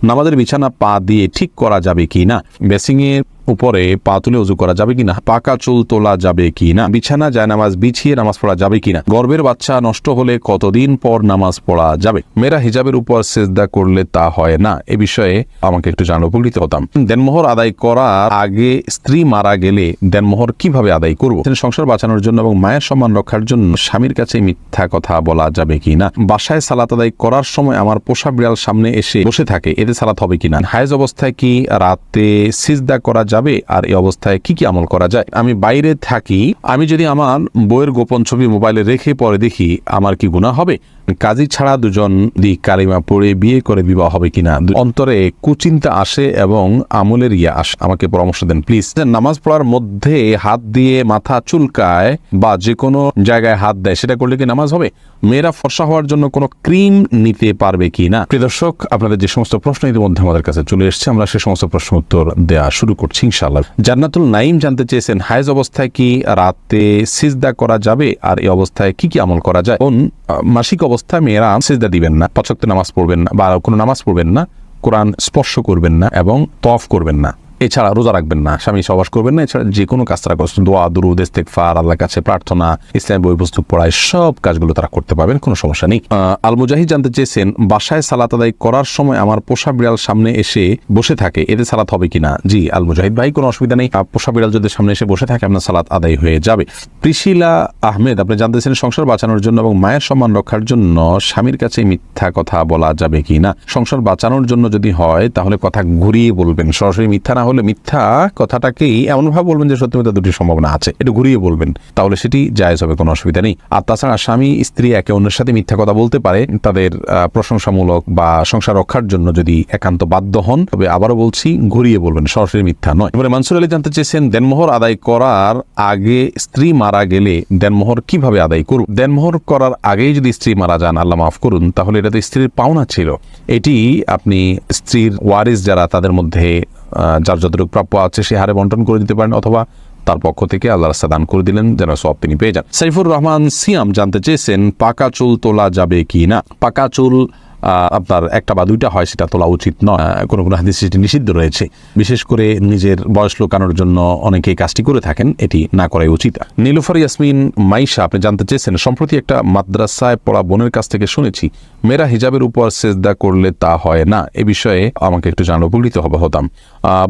নামাজের বিছানা পা দিয়ে ঠিক করা যাবে কি না, বেসিংয়ের উপরে পা তুলে উজু করা যাবে কিনা, পাকা চুল তোলা যাবে কিনা, বিছানা জায়নামাজ বিছিয়ে নামাজ পড়া যাবে কিনা, গর্ভের বাচ্চা নষ্ট হলে কতদিন পর নামাজ পড়া যাবে, মেয়েরা হিজাবের উপর সেজদা করলে তা হয় না, এ বিষয়ে আমাকে একটু জানলে উপকৃত হতাম। দেনমোহর আদায় করার আগে স্ত্রী মারা গেলে দেনমোহর কিভাবে আদায় করব? সংসার বাঁচানোর জন্য এবং মায়ের সম্মান রক্ষার জন্য স্বামীর কাছে মিথ্যা কথা বলা যাবে কিনা, বাসায় সালাত আদায় করার সময় আমার পোষা বিড়াল সামনে এসে বসে থাকে, এতে সালাত হবে কিনা, হায়েজ অবস্থায় কি রাতে সিজদা করা যাবে, আর এই অবস্থায় কি কি আমল করা যায়, আমি বাইরে থাকি, আমি যদি আমার বইয়ের গোপন ছবি মোবাইলে রেখে পরে দেখি আমার কি গুনাহ হবে, কাজী ছাড়া দুজন কালিমা পড়ে বিয়ে করে বিবাহ হবে কিনা, অন্তরে কুচিন্তা আসে এবং আমলের আসে, আমাকে পরামর্শ দেন প্লিজ। নামাজ পড়ার মধ্যে হাত দিয়ে মাথা চুলকায় বা যে কোনো জায়গায় হাত দেয়, সেটা করলে কি নামাজ হবে? মেয়েরা ফর্সা হওয়ার জন্য কোনো ক্রিম নিতে পারবে কি না? প্রিয় দর্শক, আপনাদের যে সমস্ত প্রশ্ন ইতিমধ্যে আমাদের কাছে চলে এসেছে, আমরা সে সমস্ত প্রশ্ন উত্তর দেওয়া শুরু করছি ইনশাআল্লাহ। জান্নাতুল নাইম জানতে চেয়েছেন, হায়েজ অবস্থায় কি রাতে সিজদা করা যাবে, আর এই অবস্থায় কি কি আমল করা যায়? মাসিক অবস্থায় মেয়েরা সিজদা দিবেন না, পাঁচ ওয়াক্ত নামাজ পড়বেন না, বা কোনো নামাজ পড়বেন না, কোরআন স্পর্শ করবেন না এবং তওয়াফ করবেন না, এছাড়া রোজা রাখবেন না, স্বামী সহবাস করবেন না, এছাড়া যে কোনো কাজ তারা করছেন, দোয়া দুরুদ ইস্তেগফার, আল্লাহর কাছে প্রার্থনা, ইসলামের বই পুস্তক পড়ায় সব কাজগুলো তারা করতে পারবেন, কোনো সমস্যা নেই। আল মুজাহিদ জানতে চেয়েছেন, বাসায় সালাত আদায় করার সময় আমার পোষা বিড়াল সামনে এসে বসে থাকে, এতে সালাত হবে কিনা? জি আল মুজাহিদ ভাই, কোনো অসুবিধা নেই, পোষা বিড়াল যদি সামনে এসে বসে থাকে আপনার সালাত আদায় হয়ে যাবে। প্রিশিলা আহমেদ আপনি জানতে চেয়েছেন, সংসার বাঁচানোর জন্য এবং মায়ের সম্মান রক্ষার জন্য স্বামীর কাছে মিথ্যা কথা বলা যাবে কি না? সংসার বাঁচানোর জন্য যদি হয় তাহলে কথা ঘুরিয়ে বলবেন, সরাসরি মিথ্যা না হলে মিথ্যা কথাটাকেই এমনভাবে বলবেন যে সত্যি মিথ্যা দুটির সম্ভাবনা আছে, একটু ঘুরিয়ে বলবেন, তাহলে সেটি জায়েজ হবে, কোনো অসুবিধা নেই। আর তাছাড়া স্বামী স্ত্রী একে অন্যের সাথে মিথ্যা কথা বলতে পারে তাদের প্রশংসামূলক বা সংসার রক্ষার জন্য যদি একান্ত বাধ্য হন, তবে আবারও বলছি ঘুরিয়ে বলবেন, সরাসরি মিথ্যা নয়। এবারে মানসুর আলী জানতে চেয়েছেন, দেনমোহর আদায় করার আগে স্ত্রী মারা গেলে দেনমোহর কিভাবে আদায় করব? দেনমোহর করার আগেই যদি স্ত্রী মারা যান, আল্লাহ মাফ করুন, তাহলে এটা তো স্ত্রীর পাওনা ছিল, এটি আপনি স্ত্রীর ওয়ারিস যারা তাদের মধ্যে যার যতটুকু প্রাপ্য আছে সে হারে বন্টন করে দিতে পারেন, অথবা তার পক্ষ থেকে আল্লাহ রাস্তা দান করে দিলেন যেন সব তিনি পেয়ে যান। সাইফুর রহমান সিয়াম জানতে চেয়েছেন, পাকা চুল তোলা যাবে কি না? পাকা চুল আপনার একটা বা দুইটা হয়, সেটা তোলা উচিত নয়, কোনো কোনো হাদিসে সেটি নিষিদ্ধ রয়েছে, বিশেষ করে নিজের বয়স লোকানোর জন্য অনেকেই কাজটি করে থাকেন, এটি না করাই উচিত। নীলুফার ইয়াসমিন মাইশা আপনি জানতে চেয়েছেন, সম্প্রতি একটা মাদ্রাসায় পড়া বোনের কাছ থেকে শুনেছি মেয়েরা হিজাবের উপর সেজদা করলে তা হয় না, এ বিষয়ে আমাকে একটু জানলে উপকৃত হতাম।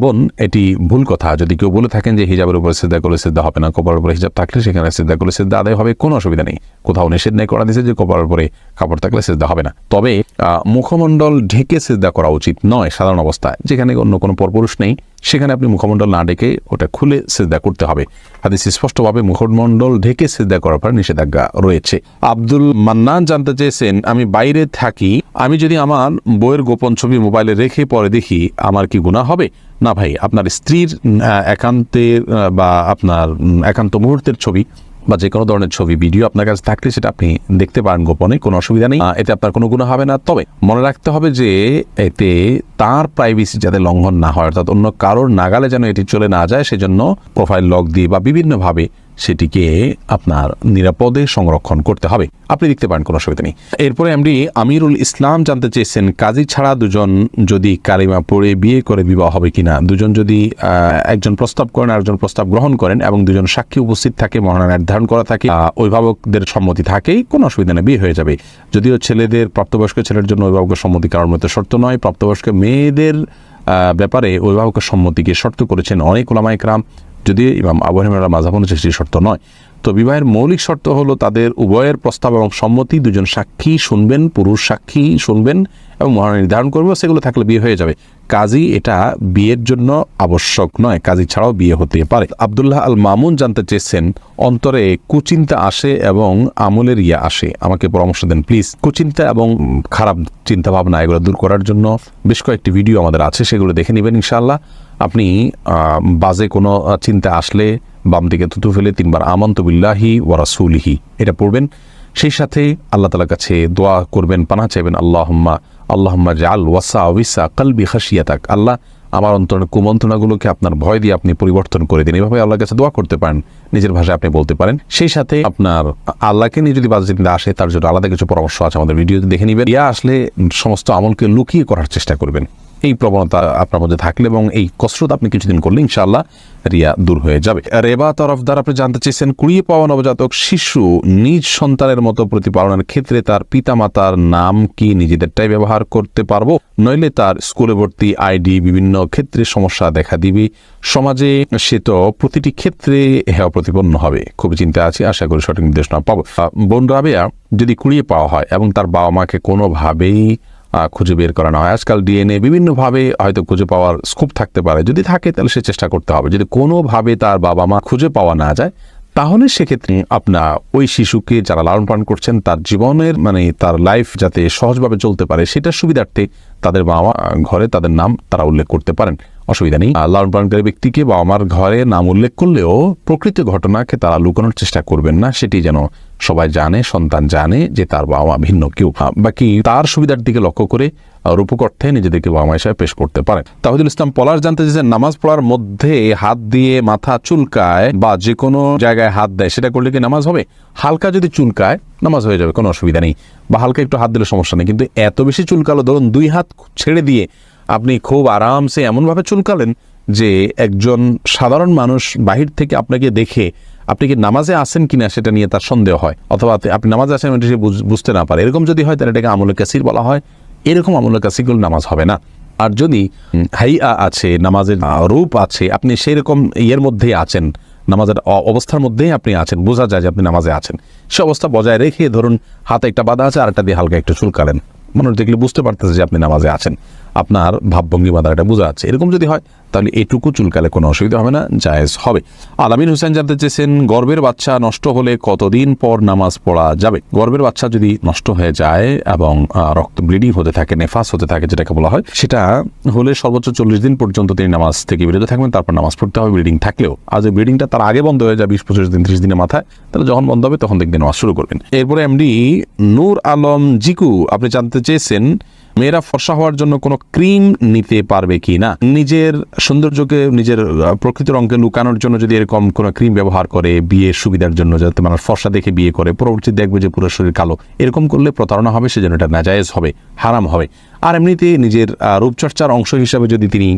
বোন, এটি ভুল কথা, যদি কেউ বলে থাকেন যে হিজাবের উপর সেজদা করলে সেজদা হবে না, কপালের উপরে হিজাব থাকলে সেখানে সেজদা করলে সেজদা আদায় হবে, কোনো অসুবিধা নেই, কোথাও নিষেধ নেই করা দিয়েছে যে কপালের উপরে কাপড় থাকলে সেজদা হবে না। তবে মুখমণ্ডল ঢেকে সেজদা করা উচিত নয় সাধারণ অবস্থায়, যেখানে অন্য কোনো পরপুরুষ নেই সেখানে আপনি মুখমণ্ডল না ঢেকে ওটা খুলে সেজদা করতে হবে। হাদিসে স্পষ্টভাবে মুখমণ্ডল ঢেকে সেজদা করার পর নিষেধাজ্ঞা রয়েছে। আব্দুল মান্নান জানতে চেয়েছেন, আমি বাইরে থাকি, আমি যদি আমার বইয়ের গোপন ছবি মোবাইলে রেখে পরে দেখি আমার কি গুনাহ হবে? না ভাই, আপনার স্ত্রীর একান্তের বা আপনার একান্ত মুহূর্তের ছবি বা যে কোনো ধরনের ছবি ভিডিও আপনার কাছে থাকলে সেটা আপনি দেখতে পারেন গোপনে, কোনো অসুবিধা নেই, এতে আপনার কোনো গুনাহ হবে না। তবে মনে রাখতে হবে যে এতে তার প্রাইভেসি যাতে লঙ্ঘন না হয়, অর্থাৎ অন্য কারোর নাগালে যেন এটি চলে না যায়, সেজন্য প্রোফাইল লক দিয়ে বা বিভিন্নভাবে সেটিকে আপনার নিরাপদে সংরক্ষণ করতে হবে, আপনি দেখতে পারেন, কোনো অসুবিধা নেই। এরপরে এমডি আমিরুল ইসলাম জানতে চেয়েছেন, কাজী ছাড়া দুজন যদি কালিমা পড়ে বিয়ে করে বিবাহ হবে কিনা? দুজন যদি একজন প্রস্তাব করেন আর একজন প্রস্তাব গ্রহণ করেন এবং দুজন সাক্ষী উপস্থিত থাকে, মহানা নির্ধারণ করা থাকে, অভিভাবকদের সম্মতি থাকে, কোনো অসুবিধা নেই, বিয়ে হয়ে যাবে। যদিও ছেলেদের প্রাপ্তবয়স্ক ছেলের জন্য অভিভাবকের সম্মতি কারোর মধ্যে শর্ত নয়, প্রাপ্তবয়স্ক মেয়েদের ব্যাপারে অভিভাবকের সম্মতিকে শর্ত করেছেন অনেক উলামায়ে কেরাম, যদি ইমাম আবু হানিফার মাযহাব অনুযায়ী সেটি শর্ত নয়। তো বিবাহের মৌলিক শর্ত হলো তাদের উভয়ের প্রস্তাব এবং সম্মতি, দুজন সাক্ষী শুনবেন, পুরুষ সাক্ষী শুনবেন এবং মহানা নির্ধারণ করবে, সেগুলো থাকলে বিয়ে হয়ে যাবে। কাজী এটা বিয়ের জন্য আবশ্যক নয়, কাজী ছাড়াও বিয়ে হতে পারে। আব্দুল্লাহ আল মামুন জানতে চেয়েছেন, অন্তরে কুচিন্তা আসে এবং আমলের আসে, আমাকে পরামর্শ দেন প্লিজ। কুচিন্তা এবং খারাপ চিন্তা ভাবনা এগুলো দূর করার জন্য বেশ কয়েকটি ভিডিও আমাদের আছে, সেগুলো দেখে নেবেন ইনশাআল্লাহ। আপনি বাজে কোনো চিন্তা আসলে বাম দিকে থুতু ফেলে 3 বার আমানতু বিল্লাহি ওয়া রাসূলিহি এটা পড়বেন, সেই সাথে আল্লাহ তাআলার কাছে দোয়া করবেন, পানাহ চাইবেন, আল্লাহুম্মা জাআল ওয়াসাওয়িসা কলবি খাশিয়াতাক, আল্লাহ আমার অন্তরের কুমন্ত্রণাগুলোকে আপনার ভয় দিয়ে আপনি পরিবর্তন করে দিন, এভাবে আল্লাহর কাছে দোয়া করতে পারেন, নিজের ভাষায় আপনি বলতে পারেন। সেই সাথে আপনার আল্লাহকে নিয়ে যদি বাজে চিন্তা আসে তার জন্য আলাদা কিছু পরামর্শ আছে, আমাদের ভিডিওতে দেখে নেবেন। আসলে সমস্ত আমলকে লুকিয়ে করার চেষ্টা করবেন, এই প্রবণতা আপনার মধ্যে থাকলে এবং এই কসরত আপনি কিছুদিন করলে ইনশাআল্লাহ রিয়া দূর হয়ে যাবে। রেবা তরফদার আপনি জানতে চেয়েছেন, কুড়িয়ে পাওয়া নবজাতক শিশু নিজ সন্তানের মতো প্রতিপালনের ক্ষেত্রে তার পিতামাতার নাম কি নিজেদেরটাই ব্যবহার করতে পারবো, নইলে তার স্কুলে ভর্তি আইডি বিভিন্ন ক্ষেত্রে সমস্যা দেখা দিবে, সমাজে সে তো প্রতিটি ক্ষেত্রে হেয় প্রতিপন্ন হবে। খুবই চিন্তা আছি, আশা করি সঠিক নির্দেশনা পাবো। বোন রাবেয়া, যদি কুড়িয়ে পাওয়া হয় এবং তার বাবা মাকে কোনোভাবেই খুঁজে বের করানো হয়, আজকাল ডিএনএ বিভিন্নভাবে হয়তো খুঁজে পাওয়ার স্কোপ থাকতে পারে, যদি থাকে তাহলে সে চেষ্টা করতে হবে। যদি কোনোভাবে তার বাবা মা খুঁজে পাওয়া না যায়, তাহলে সেক্ষেত্রে আপনার ওই শিশুকে যারা লালন পালন করছেন তার জীবনের তার লাইফ যাতে সহজভাবে চলতে পারে সেটার সুবিধার্থে তাদের বাবা মা ঘরে তাদের নাম তারা উল্লেখ করতে পারেন, অসুবিধা নেই। লালন পালনকারী ব্যক্তিকে বাবা মার ঘরে নাম উল্লেখ করলেও প্রকৃত ঘটনাকে তারা লুকানোর চেষ্টা করবেন না, সেটি যেন সবাই জানে, সন্তান জানে যে তার বাবা মা ভিন্ন কেউ। বাকি তার সুবিধার দিকে লক্ষ্য করে রূপক অর্থে নিজেদেরকে বাবা মা হিসাবে পেশ করতে পারে। তাহিদুল ইসলাম পলাশ জানতে চেয়েছেন, নামাজ পড়ার মধ্যে হাত দিয়ে মাথা চুলকায় বা যে কোনো জায়গায় হাত দেয়, সেটা করলে কি নামাজ হবে? হালকা যদি চুলকায় নামাজ হয়ে যাবে, কোনো অসুবিধা নেই, বা হালকা একটু হাত দিলে সমস্যা নেই। কিন্তু এত বেশি চুলকালো, ধরুন 2 হাত ছেড়ে দিয়ে আপনি খুব আরামসে এমনভাবে চুলকালেন যে একজন সাধারণ মানুষ বাহির থেকে আপনাকে দেখে আপনি কি নামাজে আছেন কিনা সেটা নিয়ে তার সন্দেহ হয়, অথবা আপনি নামাজে আছেন এটা সে বুঝতে না পারে, এরকম যদি হয় তাহলে এটাকে আমলে কাসির বলা হয়। এরকম আমলে কাসির নামাজ হবে না। আর যদি হাইয়া আছে, নামাজের রূপ আছে, আপনি সেই রকম ইয়ের মধ্যেই আছেন, নামাজের অবস্থার মধ্যেই আপনি আছেন, বোঝা যায় যে আপনি নামাজে আছেন, সে অবস্থা বজায় রেখে ধরুন হাতে একটা বাধা আছে, আরেকটা দিয়ে হালকা একটু চুলকালেন, মানুষ দেখলে বুঝতে পারতেছে যে আপনি নামাজে আছেন, আপনার ভাবভঙ্গি বাধাটা বোঝা যাচ্ছে। এরকম যদি হয় তাহলে এটুকু চুলকালে কোনো অসুবিধা হবে না, জায়েজ হবে। আলামিন হোসেন জানতে চেয়েছেন, গর্ভের বাচ্চা নষ্ট হলে কতদিন পর নামাজ পড়া যাবে? গর্ভের বাচ্চা যদি নষ্ট হয়ে যায় এবং রক্ত ব্লিডিং হতে থাকে, নেফাস হতে থাকে যেটাকে বলা হয়, সেটা হলে সর্বোচ্চ 40 দিন পর্যন্ত তিনি নামাজ থেকে বিরত থাকবেন, তারপর নামাজ পড়তে হবে ব্লিডিং থাকলেও। আর যদি ব্লিডিংটা তার আগে বন্ধ হয়ে যায় 20-25 দিন 30 দিনের মাথায়, তাহলে যখন বন্ধ হবে তখন দেখবেন নামাজ শুরু করবেন। এরপরে এমডি নূর আলম জিকু আপনি জানতে চেয়েছেন, মেয়েরা ফর্সা হওয়ার জন্য কোনো ক্রিম নিতে পারবে কি না? নিজের সৌন্দর্যকে, নিজের প্রকৃত রঙকে লুকানোর জন্য যদি এরকম কোনো ক্রিম ব্যবহার করে বিয়ের সুবিধার জন্য, যাতে মানুষ ফর্সা দেখে বিয়ে করে, পরবর্তীতে দেখবে যে পুরো শরীর কালো, এরকম করলে প্রতারণা হবে, সেজন্য এটা নাজায়েজ হবে, হারাম হবে। আর এমনিতে নিজের রূপচর্চার অংশ হিসাবে যদি তিনি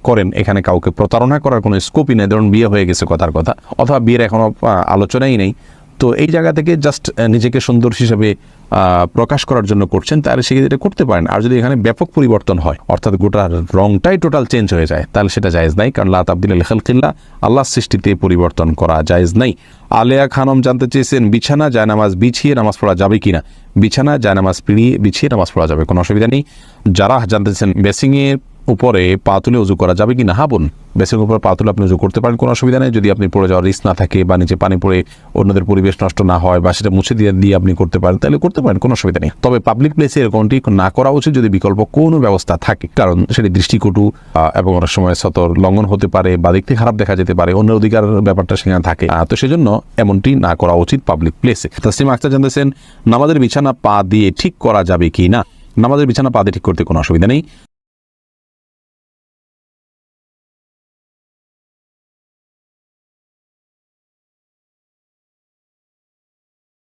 করেন, এখানে কাউকে প্রতারণা করার কোনো স্কোপই নেই। ধরুন বিয়ে হয়ে গেছে কথার কথা, অথবা বিয়ের এখনো আলোচনাই নেই, তো এই জায়গা থেকে জাস্ট নিজেকে সুন্দর হিসাবে প্রকাশ করার জন্য করছেন, তাহলে সেক্ষেত্রে করতে পারেন। আর যদি এখানে ব্যাপক পরিবর্তন হয়, অর্থাৎ গোটার রংটাই টোটাল চেঞ্জ হয়ে যায়, তাহলে সেটা জায়েজ নাই, কারণ লা তাবদিলা লিখালকিল্লাহ, আল্লাহর সৃষ্টিতে পরিবর্তন করা জায়েজ নাই। আলেয়া খানম জানতে চেয়েছেন, বিছানা জায়নামাজ বিছিয়ে নামাজ পড়া যাবে কিনা? বিছানা জায়নামাজ বিছিয়ে নামাজ পড়া যাবে, কোনো অসুবিধা নেই। যারা জানতে চেয়েছেন, বেসিংয়ের উপরে পা তুলে উজু করা যাবে কিনা? হ্যাঁ বোন, বেসিংয়ের উপরে পা তুলে আপনি উজু করতে পারেন, কোনো অসুবিধা নেই, যদি আপনি পড়ে যাওয়ার রিস্ক না থাকে বা নিচে পানি পড়ে অন্যদের পরিবেশ নষ্ট না হয় বা সেটা মুছে দিয়ে আপনি করতে পারেন, তাহলে করতে পারেন, কোনো অসুবিধা নেই। তবে পাবলিক প্লেসে এরকমটি না করা উচিত যদি বিকল্প কোনো ব্যবস্থা থাকে, কারণ সেটি দৃষ্টিকটু এবং অনেক সময় সতর লঙ্ঘন হতে পারে বা দেখতে খারাপ দেখা যেতে পারে, অন্যের অধিকার ব্যাপারটা সেখানে থাকে, তো সেজন্য এমনটি না করা উচিত পাবলিক প্লেসে। তাসলিমা আক্তার জানতেছেন, নামাজের বিছানা পা দিয়ে ঠিক করা যাবে কি না? নামাজের বিছানা পা দিয়ে ঠিক করতে কোনো অসুবিধা নেই।